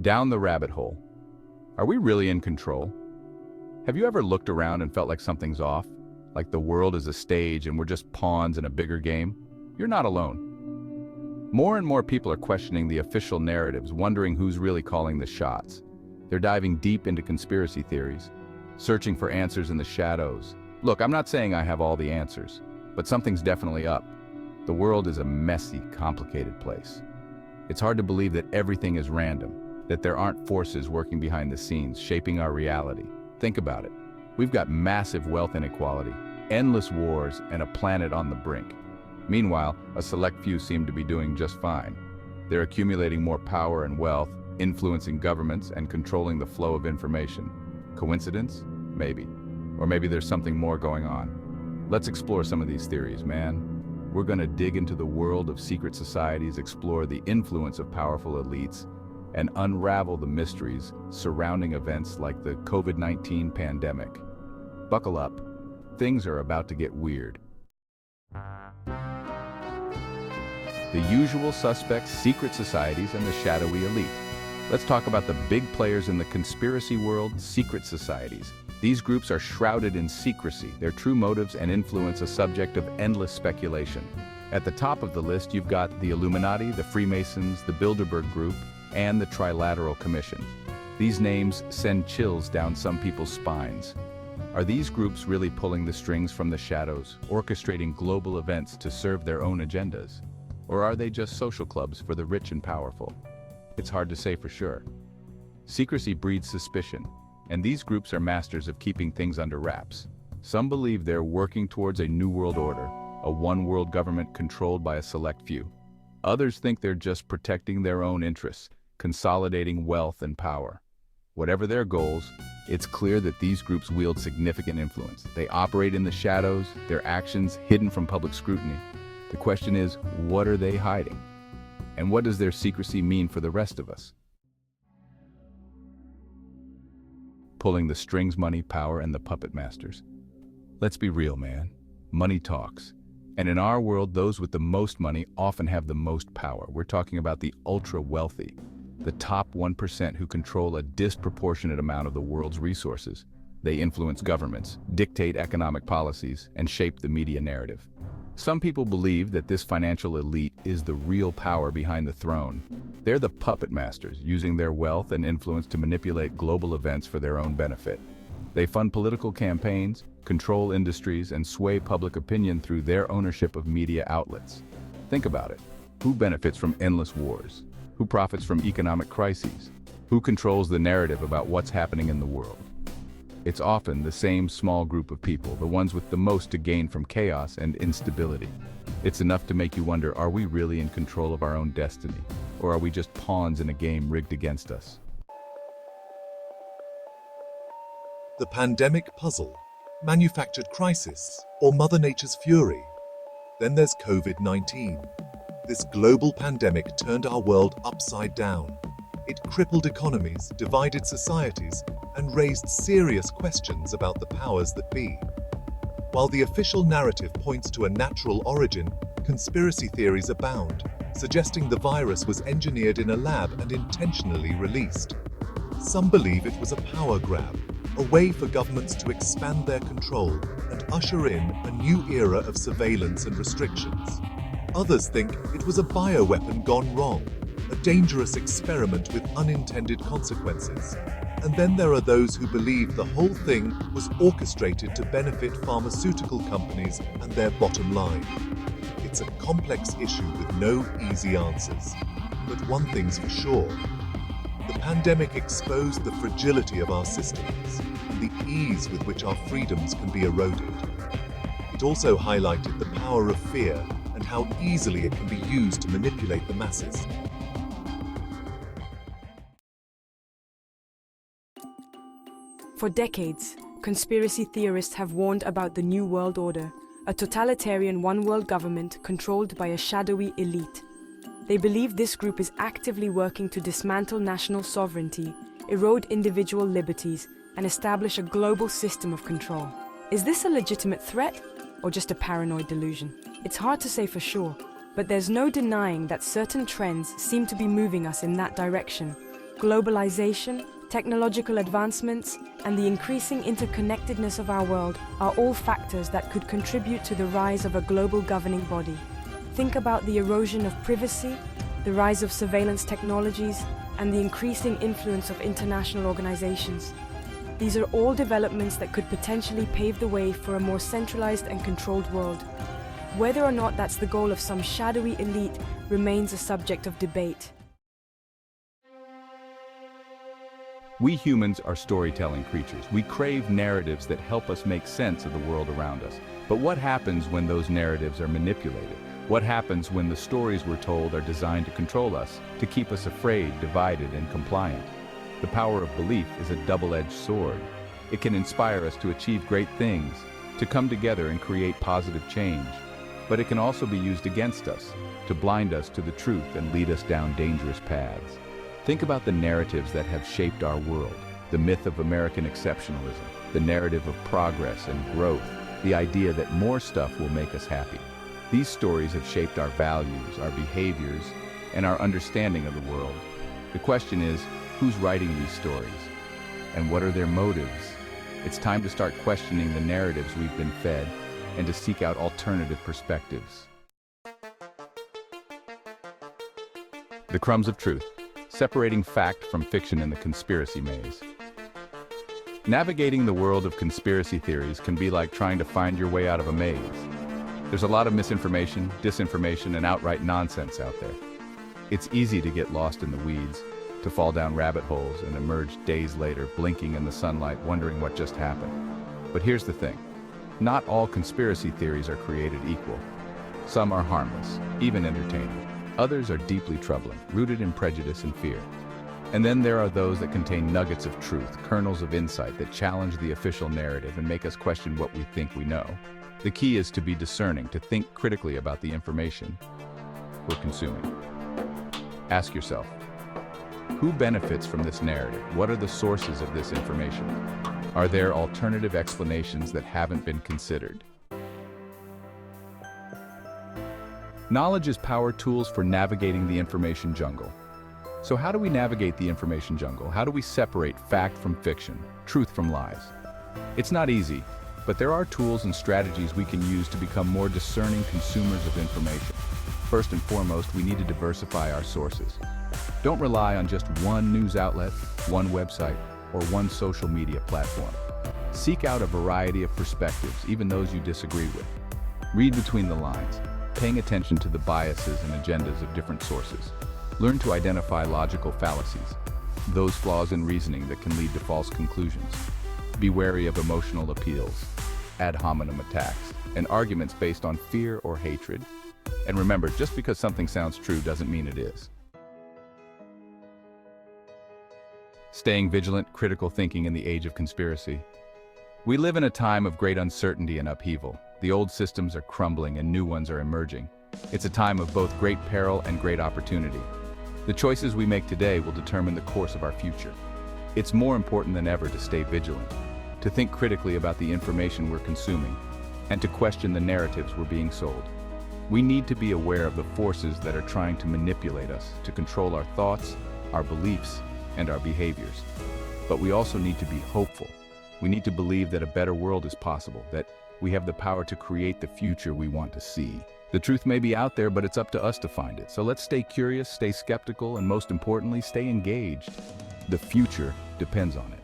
Down the rabbit hole. Are we really in control? Have you ever looked around and felt like something's off? Like the world is a stage and we're just pawns in a bigger game? You're not alone. More and more people are questioning the official narratives, wondering who's really calling the shots. They're diving deep into conspiracy theories, searching for answers in the shadows. Look, I'm not saying I have all the answers, but something's definitely up. The world is a messy, complicated place. It's hard to believe that everything is random, that there aren't forces working behind the scenes, shaping our reality. Think about it. We've got massive wealth inequality, endless wars, and a planet on the brink. Meanwhile, a select few seem to be doing just fine. They're accumulating more power and wealth, influencing governments and controlling the flow of information. Coincidence? Maybe. Or maybe there's something more going on. Let's explore some of these theories, man. We're going to dig into the world of secret societies, explore the influence of powerful elites, and unravel the mysteries surrounding events like the COVID-19 pandemic. Buckle up. Things are about to get weird. The usual suspects, secret societies, and the shadowy elite. Let's talk about the big players in the conspiracy world, secret societies. These groups are shrouded in secrecy, their true motives and influence a subject of endless speculation. At the top of the list, you've got the Illuminati, the Freemasons, the Bilderberg Group, and the Trilateral Commission. These names send chills down some people's spines. Are these groups really pulling the strings from the shadows, orchestrating global events to serve their own agendas? Or are they just social clubs for the rich and powerful? It's hard to say for sure. Secrecy breeds suspicion, and these groups are masters of keeping things under wraps. Some believe they're working towards a new world order, a one-world government controlled by a select few. Others think they're just protecting their own interests, consolidating wealth and power. Whatever their goals, it's clear that these groups wield significant influence. They operate in the shadows, their actions hidden from public scrutiny. The question is, what are they hiding? And what does their secrecy mean for the rest of us? Pulling the strings, money, power, and the puppet masters. Let's be real, man. Money talks. And in our world, those with the most money often have the most power. We're talking about the ultra-wealthy, the top 1% who control a disproportionate amount of the world's resources. They influence governments, dictate economic policies, and shape the media narrative. Some people believe that this financial elite is the real power behind the throne. They're the puppet masters, using their wealth and influence to manipulate global events for their own benefit. They fund political campaigns, control industries, and sway public opinion through their ownership of media outlets. Think about it. Who benefits from endless wars? Who profits from economic crises? Who controls the narrative about what's happening in the world? It's often the same small group of people, the ones with the most to gain from chaos and instability. It's enough to make you wonder, are we really in control of our own destiny? Or are we just pawns in a game rigged against us? The pandemic puzzle, manufactured crisis, or Mother Nature's fury. Then there's COVID-19. This global pandemic turned our world upside down. It crippled economies, divided societies, and raised serious questions about the powers that be. While the official narrative points to a natural origin, conspiracy theories abound, suggesting the virus was engineered in a lab and intentionally released. Some believe it was a power grab, a way for governments to expand their control and usher in a new era of surveillance and restrictions. Others think it was a bioweapon gone wrong, a dangerous experiment with unintended consequences. And then there are those who believe the whole thing was orchestrated to benefit pharmaceutical companies and their bottom line. It's a complex issue with no easy answers. But one thing's for sure. The pandemic exposed the fragility of our systems and the ease with which our freedoms can be eroded. It also highlighted the power of fear and how easily it can be used to manipulate the masses. For decades, conspiracy theorists have warned about the New World Order, a totalitarian one-world government controlled by a shadowy elite. They believe this group is actively working to dismantle national sovereignty, erode individual liberties, and establish a global system of control. Is this a legitimate threat, or just a paranoid delusion? It's hard to say for sure, but there's no denying that certain trends seem to be moving us in that direction. Globalization, technological advancements, and the increasing interconnectedness of our world are all factors that could contribute to the rise of a global governing body. Think about the erosion of privacy, the rise of surveillance technologies, and the increasing influence of international organizations. These are all developments that could potentially pave the way for a more centralized and controlled world. Whether or not that's the goal of some shadowy elite remains a subject of debate. We humans are storytelling creatures. We crave narratives that help us make sense of the world around us. But what happens when those narratives are manipulated? What happens when the stories we're told are designed to control us, to keep us afraid, divided, and compliant? The power of belief is a double-edged sword. It can inspire us to achieve great things, to come together and create positive change. But it can also be used against us, to blind us to the truth and lead us down dangerous paths. Think about the narratives that have shaped our world. The myth of American exceptionalism, the narrative of progress and growth, the idea that more stuff will make us happy. These stories have shaped our values, our behaviors, and our understanding of the world. The question is, who's writing these stories? And what are their motives? It's time to start questioning the narratives we've been fed and to seek out alternative perspectives. The crumbs of truth. Separating fact from fiction in the conspiracy maze. Navigating the world of conspiracy theories can be like trying to find your way out of a maze. There's a lot of misinformation, disinformation, and outright nonsense out there. It's easy to get lost in the weeds, to fall down rabbit holes and emerge days later, blinking in the sunlight, wondering what just happened. But here's the thing. Not all conspiracy theories are created equal. Some are harmless, even entertaining. Others are deeply troubling, rooted in prejudice and fear. And then there are those that contain nuggets of truth, kernels of insight that challenge the official narrative and make us question what we think we know. The key is to be discerning, to think critically about the information we're consuming. Ask yourself, who benefits from this narrative? What are the sources of this information? Are there alternative explanations that haven't been considered? Knowledge is power, tools for navigating the information jungle. So how do we navigate the information jungle? How do we separate fact from fiction, truth from lies? It's not easy, but there are tools and strategies we can use to become more discerning consumers of information. First and foremost, we need to diversify our sources. Don't rely on just one news outlet, one website, or one social media platform. Seek out a variety of perspectives, even those you disagree with. Read between the lines, paying attention to the biases and agendas of different sources. Learn to identify logical fallacies, those flaws in reasoning that can lead to false conclusions. Be wary of emotional appeals, ad hominem attacks, and arguments based on fear or hatred. And remember, just because something sounds true doesn't mean it is. Staying vigilant, critical thinking in the age of conspiracy. We live in a time of great uncertainty and upheaval. The old systems are crumbling and new ones are emerging. It's a time of both great peril and great opportunity. The choices we make today will determine the course of our future. It's more important than ever to stay vigilant, to think critically about the information we're consuming, and to question the narratives we're being sold. We need to be aware of the forces that are trying to manipulate us, to control our thoughts, our beliefs, and our behaviors. But we also need to be hopeful. We need to believe that a better world is possible, that we have the power to create the future we want to see. The truth may be out there, but it's up to us to find it. So let's stay curious, stay skeptical, and most importantly, stay engaged. The future depends on it.